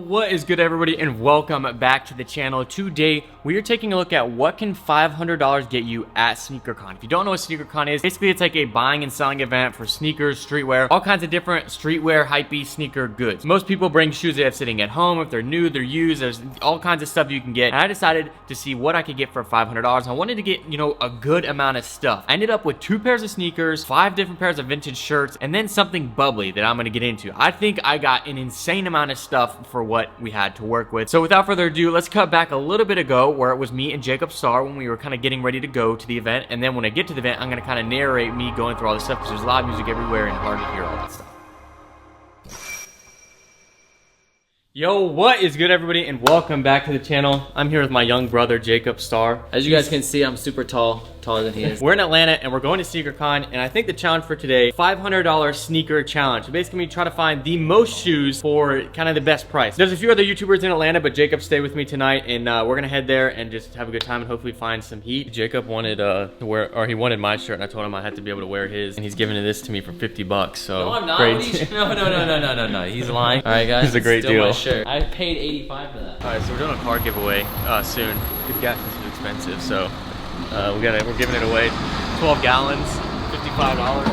what is good, everybody, and welcome back to the channel. Today we are taking a look at what can $500 get you at Sneakercon. If you don't know what Sneakercon is, basically it's like a buying and selling event for sneakers, streetwear, all kinds of different streetwear hypey sneaker goods. Most people bring shoes they have sitting at home. If they're new, they're used, there's all kinds of stuff you can get, and I decided to see what I could get for $500. I wanted to get, you know, a good amount of stuff. I ended up with 2 pairs of sneakers, 5 different pairs of vintage shirts, and then something bubbly that I'm gonna get into. I think I got an insane amount of stuff for what we had to work with. So without further ado, let's cut back a little bit ago where it was me and Jacob Starr when we were kind of getting ready to go to the event, and then when I get to the event, I'm gonna kind of narrate me going through all this stuff because there's loud music everywhere and hard to hear all that stuff. Yo, what is good, everybody, and welcome back to the channel. I'm here with my young brother, Jacob Starr. As you guys can see, I'm super tall, taller than he is. We're in Atlanta, and we're going to Sneakercon, and I think the challenge for today, $500 sneaker challenge. So basically, we try to find the most shoes for kind of the best price. There's a few other YouTubers in Atlanta, but Jacob stayed with me tonight, and we're gonna head there and just have a good time and hopefully find some heat. Jacob wanted to wear, or he wanted my shirt, and I told him I had to be able to wear his, and he's giving this to me for 50 bucks. So no, I'm not. Great. No. He's lying. All right, guys. This is a great still deal. My shirt. I paid $85 for that. All right, so we're doing a car giveaway soon. Good gas is expensive, so we're giving it away. 12 gallons, $55.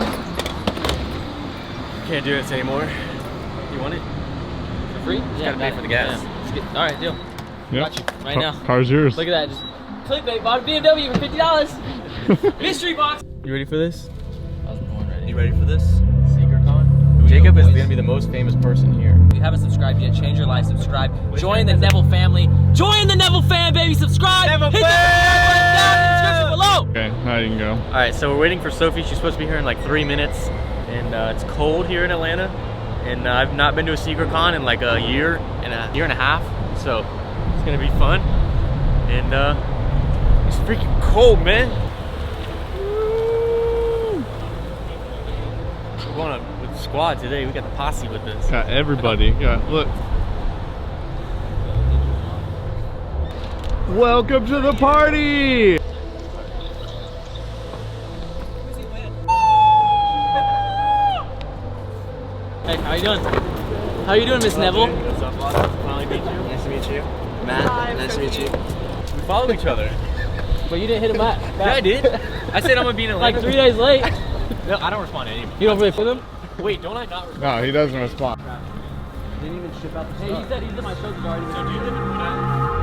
Can't do this anymore. You want it? For free? Just gotta pay for the gas. Yeah. All right, deal. Yep. Got you right now. Car's yours. Look at that. Just clickbait. Bought a BMW for $50. Mystery box. You ready for this? I was born ready. You ready for this? Sneakercon? Jacob is gonna be the most famous person here. If you haven't subscribed yet, change your life, subscribe. Join the Nevel family. Join the Nevel fam, baby. Subscribe. Nevel Hit that down in the description below. Okay, now you can go. All right, so we're waiting for Sophie. She's supposed to be here in like 3 minutes, and it's cold here in Atlanta, and I've not been to a Sneakercon in like a year and a half, so it's gonna be fun, and it's freaking cold, man. We're going with the squad today. We got the posse with us. Got everybody. Got, look. Welcome to the party! Hey, how you doing? How you doing, Miss Nevel? What's up, boss? Finally meet you. Nice to meet you. Matt, nice to meet you. We follow each other. But you didn't hit him back. Yeah, I did. I said I'm gonna be in Atlanta. Like 3 days late. No, I don't respond to anyone. You don't really feel him? Wait, don't I not respond? No, he doesn't respond. Didn't even ship out the Hey, he said he's in my shows already. So do you live in Atlanta?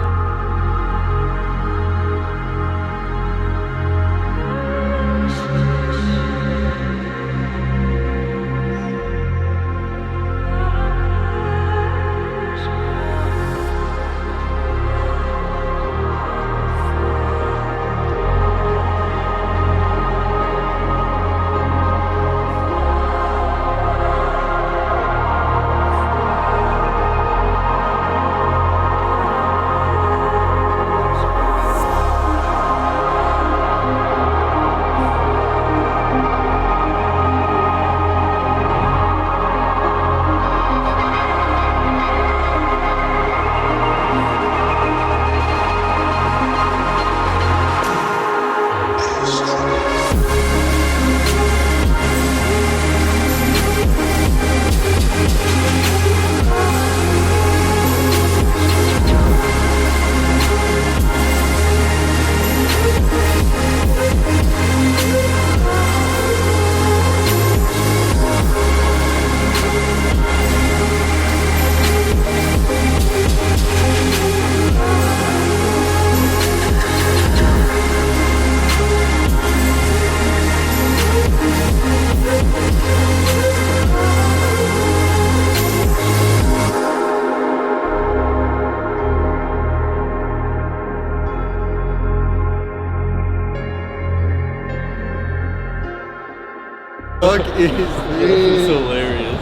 Fuck is this? This is hilarious.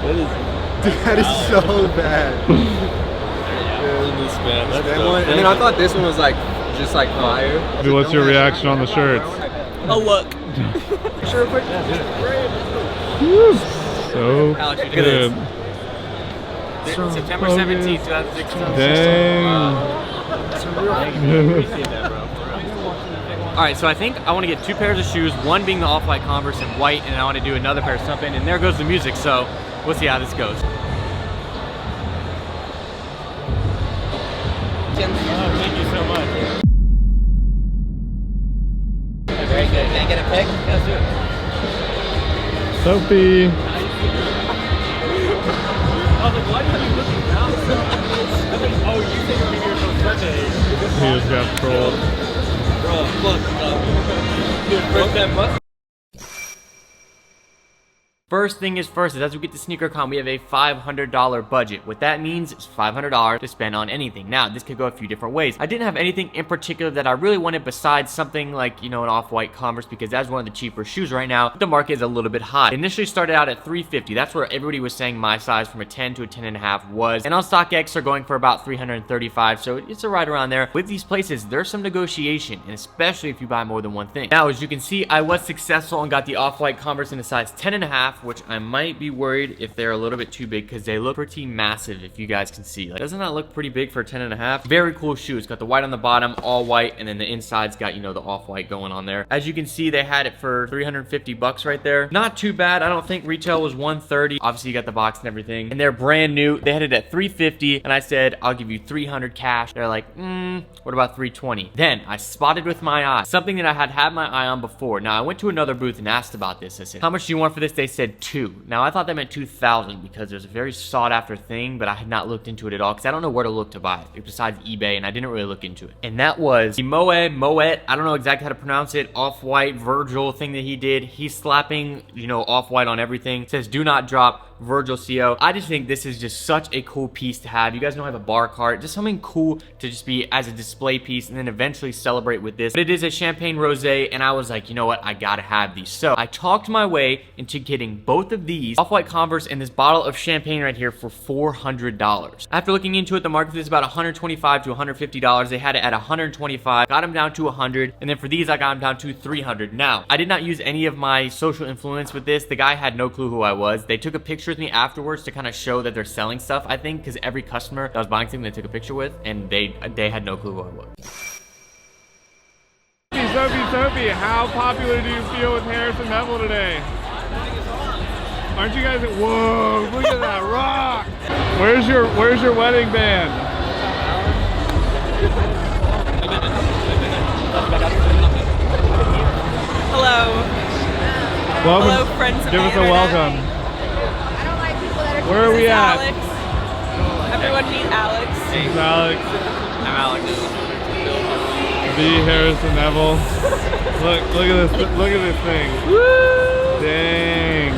What is That is so bad. this, man? Let's That go. one, and then I thought this one was like just like fire. Dude, what's your reaction on the shirts? Oh, look. Sure, quick. So Alex, look at good. this. September 17th, 2016. Dang. Appreciate that, bro. All right, so I think I want to get 2 pairs of shoes, one being the Off-White Converse in white, and I want to do another pair of something, and there goes the music, so we'll see how this goes. Congratulations. Oh, thank you so much. Very good. Can I get a pic? Let's do it. Sophie. I was like, why are you looking down so much? I was like, oh, you think maybe you're from Sunday. He just got trolled. Bro, look, dude, first time bus. First thing is first, is as we get to Sneakercon, we have a $500 budget. What that means is $500 to spend on anything. Now, this could go a few different ways. I didn't have anything in particular that I really wanted besides something like, you know, an off-white Converse, because that's one of the cheaper shoes right now. The market is a little bit high. It initially started out at $350. That's where everybody was saying my size from a 10 to a 10.5 was. And on StockX, they're going for about $335, so it's right around there. With these places, there's some negotiation, and especially if you buy more than one thing. Now, as you can see, I was successful and got the off-white Converse in a size 10.5, which I might be worried if they're a little bit too big, because they look pretty massive, if you guys can see. Like, doesn't that look pretty big for a 10.5? Very cool shoe. It's got the white on the bottom, all white, and then the inside's got, you know, the off-white going on there. As you can see, they had it for 350 bucks right there. Not too bad. I don't think retail was 130. Obviously, you got the box and everything. And they're brand new. They had it at 350, and I said, I'll give you 300 cash. They're like, what about 320? Then I spotted with my eye something that I had my eye on before. Now, I went to another booth and asked about this. I said, how much do you want for this? They said 2. Now, I thought that meant 2,000 because there's a very sought after thing, but I had not looked into it at all because I don't know where to look to buy it besides eBay, and I didn't really look into it. And that was the Moet, I don't know exactly how to pronounce it, off-white Virgil thing that he did. He's slapping, you know, off-white on everything. It says, do not drop. Virgil CO. I just think this is just such a cool piece to have. You guys know I have a bar cart, just something cool to just be as a display piece and then eventually celebrate with this. But it is a champagne rosé, and I was like, you know what, I gotta have these. So I talked my way into getting both of these off-white Converse and this bottle of champagne right here for $400. After looking into it, the market is about $125 to $150. They had it at $125, got them down to $100, and then for these I got them down to $300. Now, I did not use any of my social influence with this. The guy had no clue who I was. They took a picture with me afterwards to kind of show that they're selling stuff, I think, because every customer that was buying something they took a picture with, and they had no clue who I was. Sophie, how popular do you feel with Harrison Nevel today? Aren't you guys? Whoa! Look at that rock. Where's your wedding band? Hello. Welcome. Hello, friends of Give the us a internet. welcome. I don't like people that are. Where are we This is at? Alex. Everyone meet Alex. This is Alex. I'm Alex. The Harrison Nevel. Look at this. Look at this thing. Woo! Dang.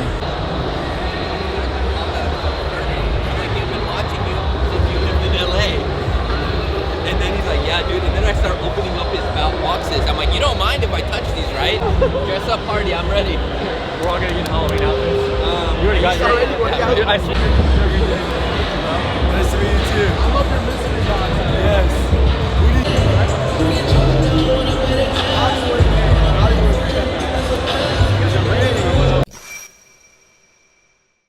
Like, he's been watching you since you lived in LA. And then he's like, yeah, dude. And then I start opening up his boxes. I'm like, you don't mind if I touch these, right? Dress up party, I'm ready. We're all gonna get Halloween outfits. You already got yours. Dude, I see. Nice to meet you too. I love your mystery box. Yes.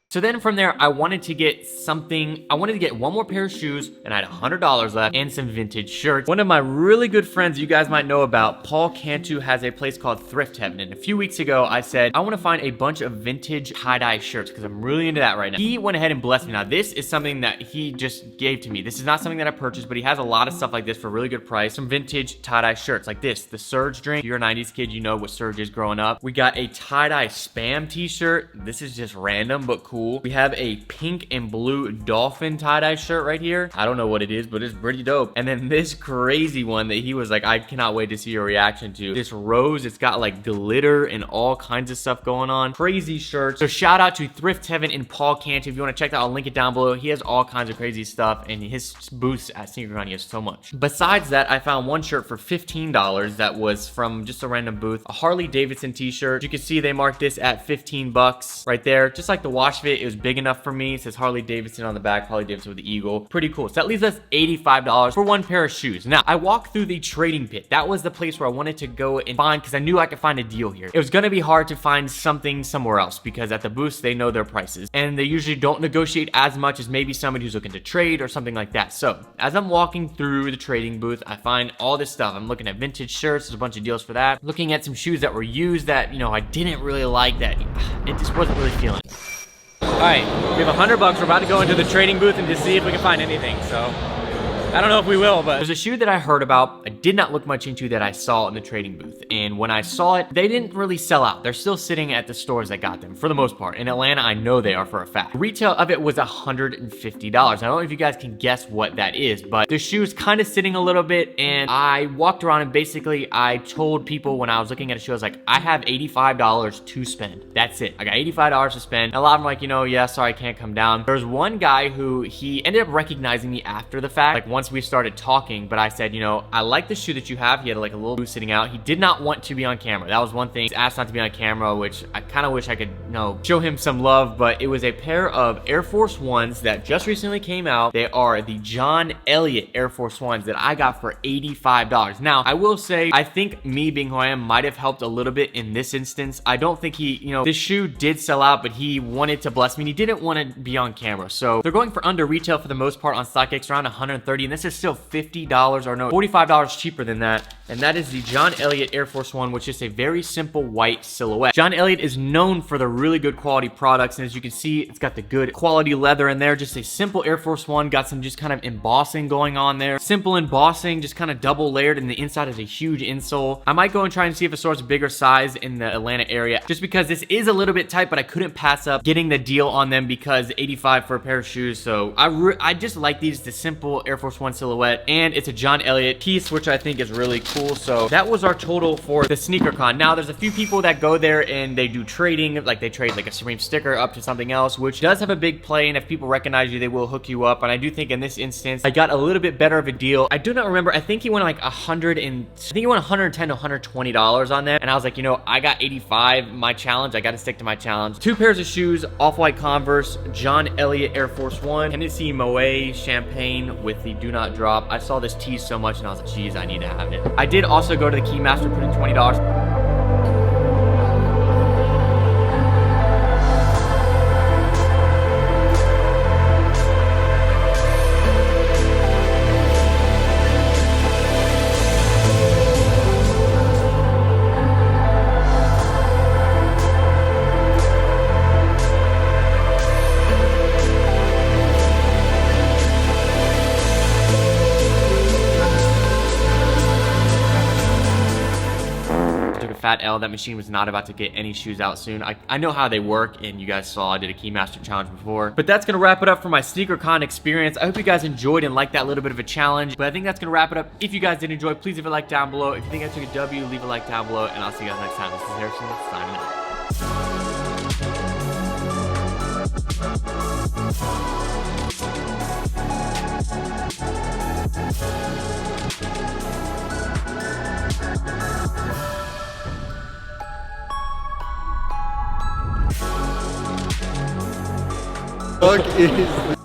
So then from there, I wanted to get something, I wanted to get one more pair of shoes, and I had $100 left, and some vintage shirts. One of my really good friends you guys might know about, Paul Cantu, has a place called Thrift Heaven, and a few weeks ago, I said, I want to find a bunch of vintage tie-dye shirts, because I'm really into that right now. He went ahead and blessed me. Now, this is something that he just gave to me. This is not something that I purchased, but he has a lot of stuff like this for a really good price. Some vintage tie-dye shirts, like this, the Surge drink. If you're a 90s kid, you know what Surge is growing up. We got a tie-dye Spam t-shirt. This is just random, but cool. We have a pink and blue dolphin tie-dye shirt right here. I don't know what it is, but it's pretty dope. And then this crazy one that he was like, I cannot wait to see your reaction to. This rose, it's got like glitter and all kinds of stuff going on. Crazy shirt. So shout out to Thrift Heaven and Paul Cantu. If you want to check that, I'll link it down below. He has all kinds of crazy stuff, and his booths at Sneakercon, he has so much. Besides that, I found one shirt for $15 that was from just a random booth. A Harley Davidson t-shirt. You can see they marked this at 15 bucks right there. Just like the wash fit, it was big enough for me. It says Harley Davidson on the back, Harley Davidson with the eagle. Pretty cool. So that leaves us $85 for one pair of shoes. Now, I walked through the trading pit. That was the place where I wanted to go and find, because I knew I could find a deal here. It was going to be hard to find something somewhere else, because at the booths, they know their prices, and they usually don't negotiate as much as maybe somebody who's looking to trade or something like that. So as I'm walking through the trading booth, I find all this stuff. I'm looking at vintage shirts. There's a bunch of deals for that. Looking at some shoes that were used that, you know, I didn't really like, that it just wasn't really feeling. All right, we have $100. We're about to go into the trading booth and just see if we can find anything. So I don't know if we will, but there's a shoe that I heard about, I did not look much into, that I saw in the trading booth. And when I saw it, they didn't really sell out. They're still sitting at the stores that got them, for the most part. In Atlanta, I know they are for a fact. Retail of it was $150. I don't know if you guys can guess what that is, but the shoe's kind of sitting a little bit, and I walked around and basically I told people when I was looking at a shoe, I was like, I have $85 to spend. That's it. I got $85 to spend. And a lot of them were like, you know, yeah, sorry, I can't come down. There's one guy who he ended up recognizing me after the fact, like once we started talking, but I said, you know, I like the shoe that you have. He had like a little boot sitting out. He did not want to be on camera. That was one thing. He asked not to be on camera, which I kind of wish I could, you know, show him some love, but it was a pair of Air Force Ones that just recently came out. They are the John Elliott Air Force Ones that I got for $85. Now, I will say, I think me being who I am might have helped a little bit in this instance. I don't think he, you know, this shoe did sell out, but he wanted to bless me and he didn't want to be on camera. So they're going for under retail for the most part on StockX, around $130, and this is still $50 or no, $45 cheaper than that. And that is the John Elliott Air Force One, which is a very simple white silhouette. John Elliott is known for the really good quality products, and as you can see, it's got the good quality leather in there. Just a simple Air Force One, got some just kind of embossing going on there. Simple embossing, just kind of double layered, and the inside is a huge insole. I might go and try and see if it sorts a bigger size in the Atlanta area, just because this is a little bit tight, but I couldn't pass up getting the deal on them because $85 for a pair of shoes. So I just like these, the simple Air Force One silhouette, and it's a John Elliott piece, which I think is really cool. So that was our total for the Sneakercon. Now, there's a few people that go there and they do trading, like they trade like a Supreme sticker up to something else, which does have a big play, and if people recognize you, they will hook you up. And I do think in this instance, I got a little bit better of a deal. I do not remember, I think he went like $110 to $120 on that, and I was like, you know, I got 85, my challenge, I got to stick to my challenge. Two pairs of shoes, off-white Converse, John Elliott Air Force One, Hennessy Moet Champagne with the do not drop. I saw this tease so much and I was like, geez, I need to have it. I did also go to the Keymaster, put in $20. Fat L. That machine was not about to get any shoes out soon. I know how they work, and you guys saw I did a Keymaster challenge before. But that's gonna wrap it up for my Sneakercon experience. I hope you guys enjoyed and liked that little bit of a challenge. But I think that's gonna wrap it up. If you guys did enjoy, please leave a like down below. If you think I took a W, leave a like down below, and I'll see you guys next time. This is Harrison, signing out. Fuck is